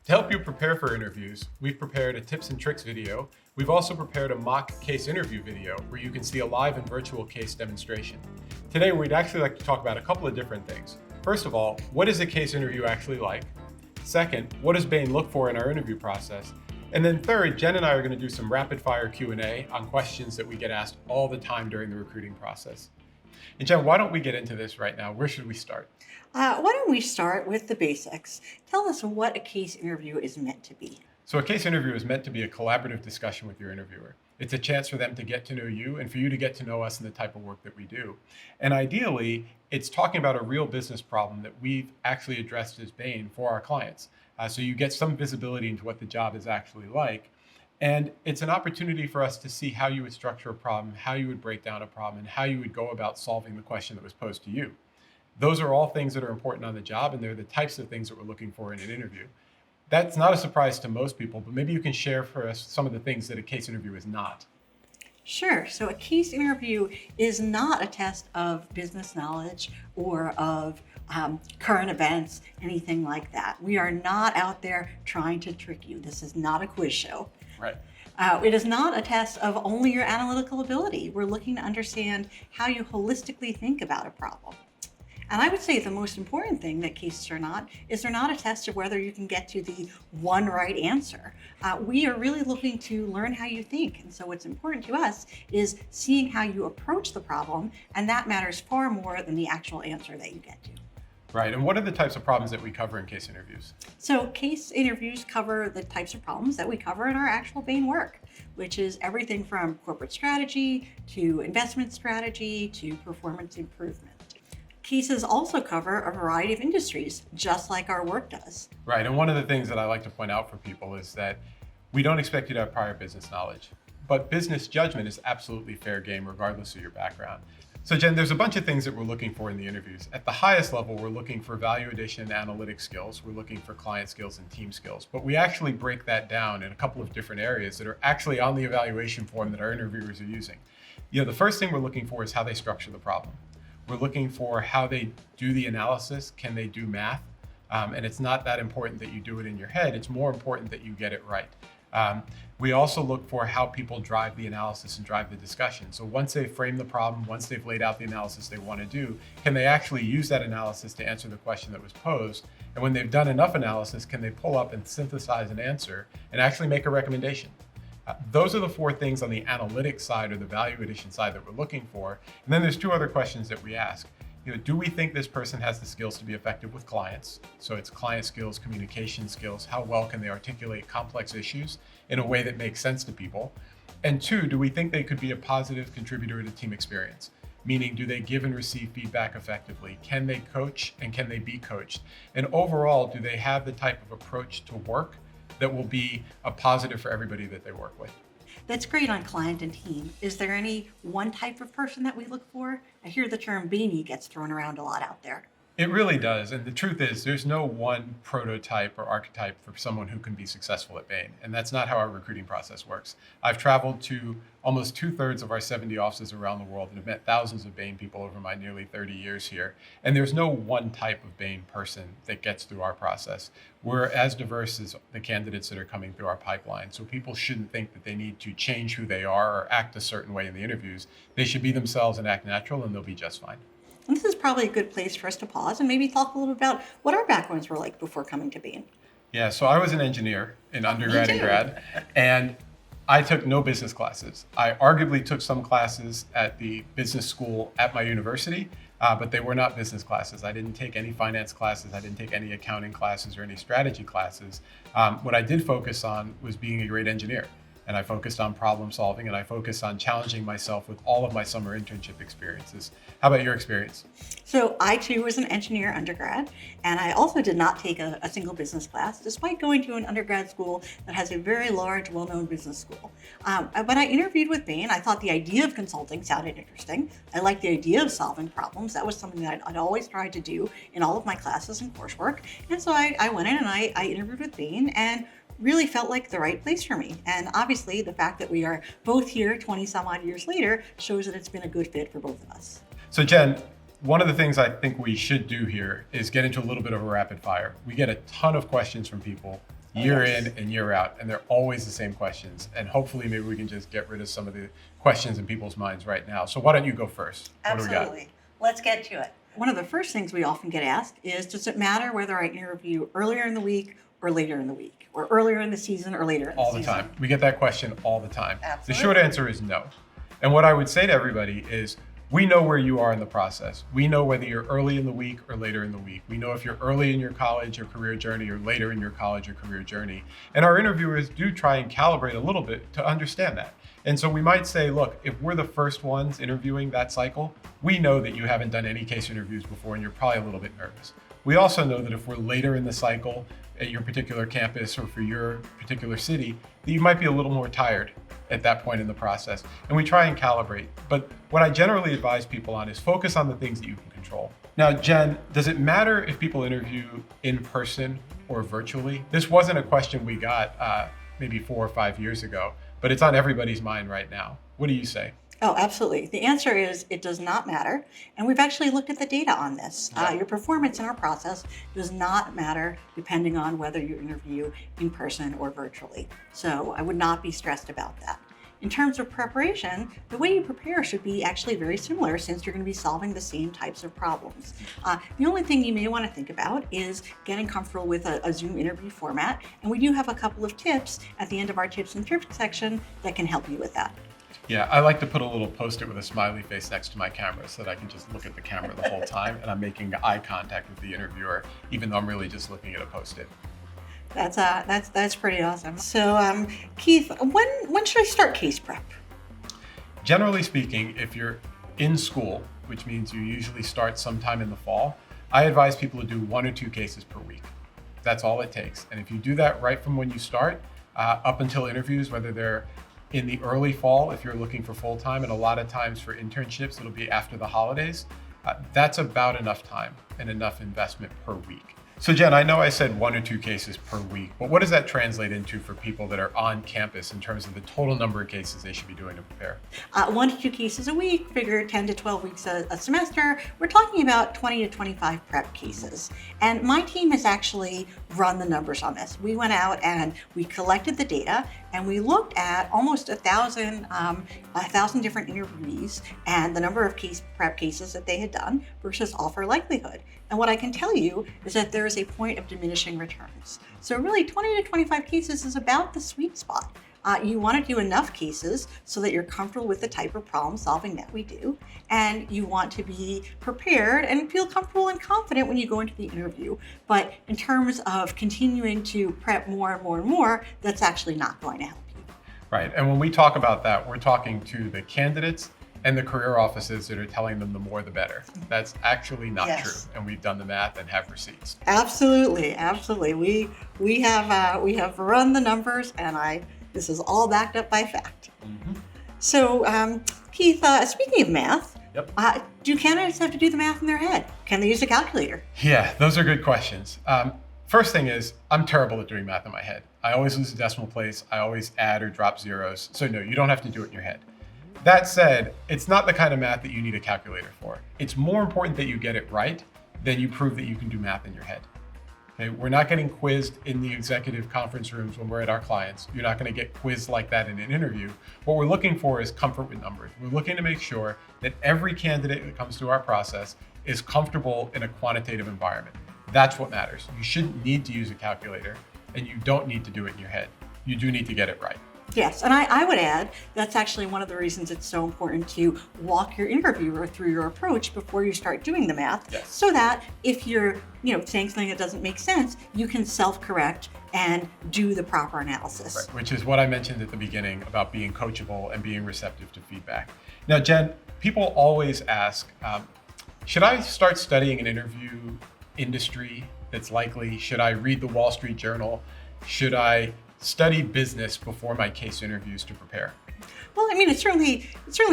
To help you prepare for interviews, we've prepared a tips and tricks video. We've also prepared a mock case interview video where you can see a live and virtual case demonstration. Today, we'd actually like to talk about a couple of different things. First of all, what is a case interview actually like? Second, what does Bain look for in our interview process? And then third, Jen and I are going to do some rapid fire Q&A on questions that we get asked all the time during the recruiting process. And Jen, why don't we get into this right now? Where should we start? Why don't we start with the basics? Tell us what a case interview is meant to be. So a case interview is meant to be a collaborative discussion with your interviewer. It's a chance for them to get to know you and for you to get to know us and the type of work that we do. And ideally, it's talking about a real business problem that we've actually addressed as Bain for our clients. So you get some visibility into what the job is actually like. And it's an opportunity for us to see how you would structure a problem, how you would break down a problem, and how you would go about solving the question that was posed to you. Those are all things that are important on the job, and they're the types of things that we're looking for in an interview. That's not a surprise to most people, but maybe you can share for us some of the things that a case interview is not. Sure. So a case interview is not a test of business knowledge or of current events, anything like that. We are not out there trying to trick you. This is not a quiz show. Right. It is not a test of only your analytical ability. We're looking to understand how you holistically think about a problem. And I would say the most important thing that cases are not is they're not a test of whether you can get to the one right answer. We are really looking to learn how you think. And so what's important to us is seeing how you approach the problem. And that matters far more than the actual answer that you get to. Right. And what are the types of problems that we cover in case interviews? So case interviews cover the types of problems that we cover in our actual Bain work, which is everything from corporate strategy to investment strategy to performance improvement. Cases also cover a variety of industries, just like our work does. Right. And one of the things that I like to point out for people is that we don't expect you to have prior business knowledge, but business judgment is absolutely fair game regardless of your background. So Jen, there's a bunch of things that we're looking for in the interviews. At the highest level, we're looking for value addition, analytic skills. We're looking for client skills and team skills. But we actually break that down in a couple of different areas that are actually on the evaluation form that our interviewers are using. The first thing we're looking for is how they structure the problem. We're looking for how they do the analysis. Can they do math? And it's not that important that you do it in your head. It's more important that you get it right. We also look for how people drive the analysis and drive the discussion. So once they've framed the problem, once they've laid out the analysis they want to do, can they actually use that analysis to answer the question that was posed? And when they've done enough analysis, can they pull up and synthesize an answer and actually make a recommendation? Those are the four things on the analytics side or the value addition side that we're looking for. And then there's two other questions that we ask. Do we think this person has the skills to be effective with clients? So it's client skills, communication skills. How well can they articulate complex issues in a way that makes sense to people? And two, do we think they could be a positive contributor to team experience? Meaning, do they give and receive feedback effectively? Can they coach and can they be coached? And overall, do they have the type of approach to work that will be a positive for everybody that they work with? That's great on client and team. Is there any one type of person that we look for? I hear the term Bainey gets thrown around a lot out there. It really does. And the truth is, there's no one prototype or archetype for someone who can be successful at Bain. And that's not how our recruiting process works. I've traveled to almost 2/3 of our 70 offices around the world and have met thousands of Bain people over my nearly 30 years here. And there's no one type of Bain person that gets through our process. We're as diverse as the candidates that are coming through our pipeline. So people shouldn't think that they need to change who they are or act a certain way in the interviews. They should be themselves and act natural, and they'll be just fine. And this is probably a good place for us to pause and maybe talk a little about what our backgrounds were like before coming to Bain. Yeah, so I was an engineer in undergrad and grad, and I took no business classes. I arguably took some classes at the business school at my university, but they were not business classes. I didn't take any finance classes. I didn't take any accounting classes or any strategy classes. What I did focus on was being a great engineer. And I focused on problem solving, and I focused on challenging myself with all of my summer internship experiences. How about your experience? So I too was an engineer undergrad, and I also did not take a single business class, despite going to an undergrad school that has a very large, well-known business school. When I interviewed with Bain, I thought the idea of consulting sounded interesting. I liked the idea of solving problems. That was something that I'd always tried to do in all of my classes and coursework. And so I went in and I interviewed with Bain and really felt like the right place for me. And obviously the fact that we are both here 20 some odd years later shows that it's been a good fit for both of us. So Jen, one of the things I think we should do here is get into a little bit of a rapid fire. We get a ton of questions from people year Yes. in and year out, and they're always the same questions. And hopefully maybe we can just get rid of some of the questions in people's minds right now. So why don't you go first? What do we got? Absolutely. Let's get to it. One of the first things we often get asked is, does it matter whether I interview earlier in the week or later in the week, or earlier in the season or later in the All the season? time. We get that question all the time. The Absolutely. short answer is no. And what I would say to everybody is, we know where you are in the process. We know whether you're early in the week or later in the week. We know if you're early in your college or career journey or later in your college or career journey. And our interviewers do try and calibrate a little bit to understand that. And so we might say, look, if we're the first ones interviewing that cycle, we know that you haven't done any case interviews before and you're probably a little bit nervous. We also know that if we're later in the cycle at your particular campus or for your particular city, that you might be a little more tired at that point in the process. And we try and calibrate. But what I generally advise people on is focus on the things that you can control. Now, Jen, does it matter if people interview in person or virtually? This wasn't a question we got maybe 4 or 5 years ago, but it's on everybody's mind right now. What do you say? Oh, absolutely. The answer is it does not matter. And we've actually looked at the data on this. Your performance in our process does not matter depending on whether you interview in person or virtually. So I would not be stressed about that. In terms of preparation, the way you prepare should be actually very similar since you're going to be solving the same types of problems. The only thing you may want to think about is getting comfortable with a Zoom interview format. And we do have a couple of tips at the end of our tips and tricks section that can help you with that. Yeah, I like to put a little post-it with a smiley face next to my camera so that I can just look at the camera the whole time and I'm making eye contact with the interviewer, even though I'm really just looking at a post-it. That's pretty awesome. So, Keith, when should I start case prep? Generally speaking, if you're in school, which means you usually start sometime in the fall, I advise people to do 1 or 2 cases per week. That's all it takes. And if you do that right from when you start, up until interviews, whether they're in the early fall, if you're looking for full-time, and a lot of times for internships, it'll be after the holidays, that's about enough time and enough investment per week. So Jen, I know I said 1 or 2 cases per week, but what does that translate into for people that are on campus in terms of the total number of cases they should be doing to prepare? 1 to 2 cases a week, figure 10 to 12 weeks a semester. We're talking about 20 to 25 prep cases. And my team has actually run the numbers on this. We went out and we collected the data and we looked at almost 1,000 different interviewees and the number of prep cases that they had done versus offer likelihood. And what I can tell you is that there is a point of diminishing returns. So really 20 to 25 cases is about the sweet spot. You want to do enough cases so that you're comfortable with the type of problem solving that we do. And you want to be prepared and feel comfortable and confident when you go into the interview. But in terms of continuing to prep more and more and more, that's actually not going to help you. Right, and when we talk about that, we're talking to the candidates and the career offices that are telling them the more the better. That's actually not Yes. true, and we've done the math and have receipts. Absolutely, absolutely. We have run the numbers, and this is all backed up by fact. Mm-hmm. So, Keith, speaking of math, Yep. Do candidates have to do the math in their head? Can they use a calculator? Yeah, those are good questions. First thing is, I'm terrible at doing math in my head. I always lose a decimal place. I always add or drop zeros. So no, you don't have to do it in your head. That said, it's not the kind of math that you need a calculator for. It's more important that you get it right than you prove that you can do math in your head. Okay, we're not getting quizzed in the executive conference rooms when we're at our clients. You're not going to get quizzed like that in an interview. What we're looking for is comfort with numbers. We're looking to make sure that every candidate that comes through our process is comfortable in a quantitative environment. That's what matters. You shouldn't need to use a calculator, and you don't need to do it in your head. You do need to get it right. Yes, and I would add that's actually one of the reasons it's so important to walk your interviewer through your approach before you start doing the math, Yes. so that if you're saying something that doesn't make sense, you can self-correct and do the proper analysis. Right, which is what I mentioned at the beginning about being coachable and being receptive to feedback. Now, Jen, people always ask, should I start studying an interview industry that's likely? Should I read the Wall Street Journal? Should I study business before my case interviews to prepare? Well, I mean, it certainly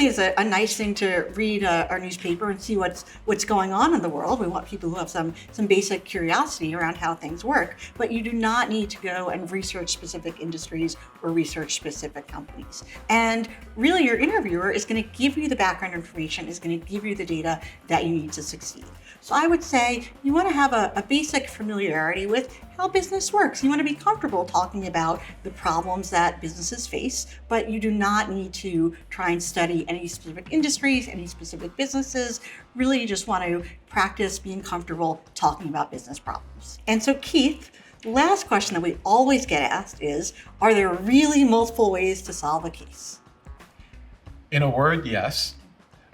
is a nice thing to read our newspaper and see what's going on in the world. We want people who have some basic curiosity around how things work, but you do not need to go and research specific industries or research specific companies. And really, your interviewer is going to give you the background information, is going to give you the data that you need to succeed. So I would say you want to have a basic familiarity with how business works. You want to be comfortable talking about the problems that businesses face, but you do not need to try and study any specific industries, any specific businesses. Really, you just want to practice being comfortable talking about business problems. And so, Keith, last question that we always get asked is, are there really multiple ways to solve a case? In a word, yes.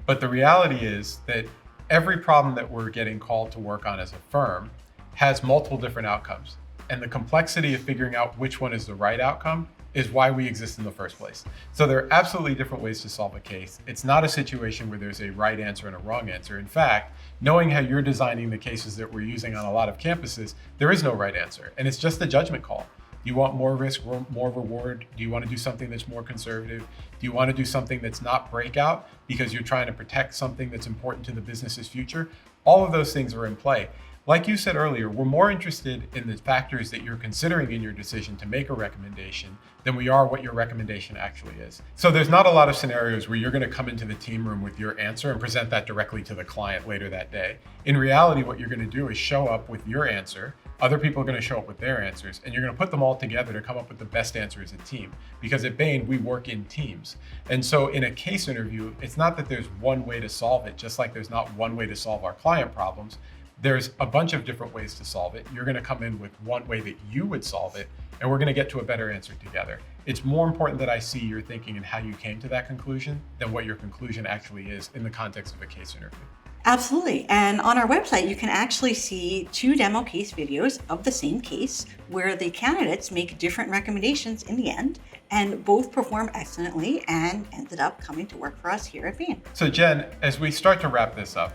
But the reality is that every problem that we're getting called to work on as a firm has multiple different outcomes. And the complexity of figuring out which one is the right outcome is why we exist in the first place. So there are absolutely different ways to solve a case. It's not a situation where there's a right answer and a wrong answer. In fact, knowing how you're designing the cases that we're using on a lot of campuses, there is no right answer. And it's just a judgment call. Do you want more risk, more reward? Do you want to do something that's more conservative? Do you want to do something that's not breakout because you're trying to protect something that's important to the business's future? All of those things are in play. Like you said earlier, we're more interested in the factors that you're considering in your decision to make a recommendation than we are what your recommendation actually is. So there's not a lot of scenarios where you're going to come into the team room with your answer and present that directly to the client later that day. In reality, what you're going to do is show up with your answer. Other people are going to show up with their answers, and you're going to put them all together to come up with the best answer as a team. Because at Bain, we work in teams. And so in a case interview, it's not that there's one way to solve it, just like there's not one way to solve our client problems. There's a bunch of different ways to solve it. You're going to come in with one way that you would solve it, and we're going to get to a better answer together. It's more important that I see your thinking and how you came to that conclusion than what your conclusion actually is in the context of a case interview. Absolutely. And on our website, you can actually see 2 demo case videos of the same case where the candidates make different recommendations in the end, and both perform excellently and ended up coming to work for us here at Bain. So Jen, as we start to wrap this up,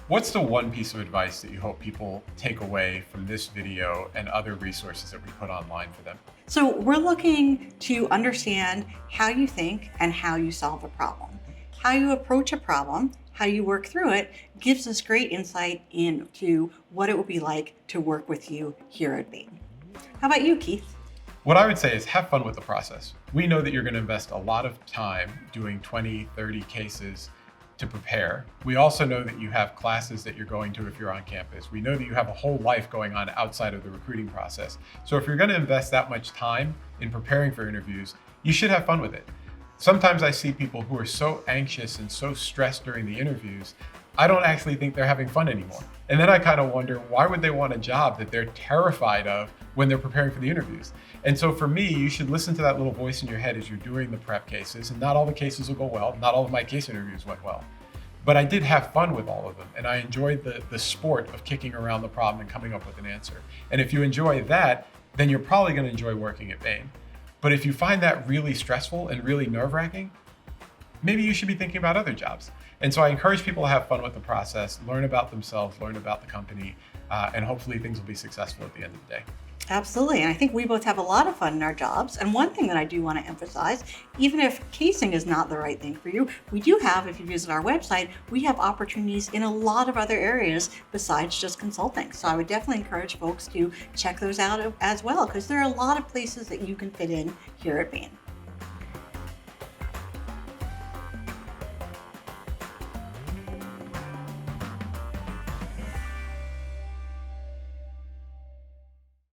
what's the one piece of advice that you hope people take away from this video and other resources that we put online for them? So we're looking to understand how you think and how you solve a problem. How you approach a problem, how you work through it, gives us great insight into what it would be like to work with you here at Bain. How about you, Keith? What I would say is have fun with the process. We know that you're going to invest a lot of time doing 20, 30 cases to prepare. We also know that you have classes that you're going to if you're on campus. We know that you have a whole life going on outside of the recruiting process. So if you're going to invest that much time in preparing for interviews, you should have fun with it. Sometimes I see people who are so anxious and so stressed during the interviews, I don't actually think they're having fun anymore. And then I kind of wonder, why would they want a job that they're terrified of when they're preparing for the interviews? And so for me, you should listen to that little voice in your head as you're doing the prep cases. And not all the cases will go well. Not all of my case interviews went well. But I did have fun with all of them. And I enjoyed the sport of kicking around the problem and coming up with an answer. And if you enjoy that, then you're probably going to enjoy working at Bain. But if you find that really stressful and really nerve-wracking, maybe you should be thinking about other jobs. And so I encourage people to have fun with the process, learn about themselves, learn about the company, and hopefully things will be successful at the end of the day. Absolutely. And I think we both have a lot of fun in our jobs. And one thing that I do want to emphasize, even if casing is not the right thing for you, we do have, if you visit our website, we have opportunities in a lot of other areas besides just consulting. So I would definitely encourage folks to check those out as well, because there are a lot of places that you can fit in here at Bain.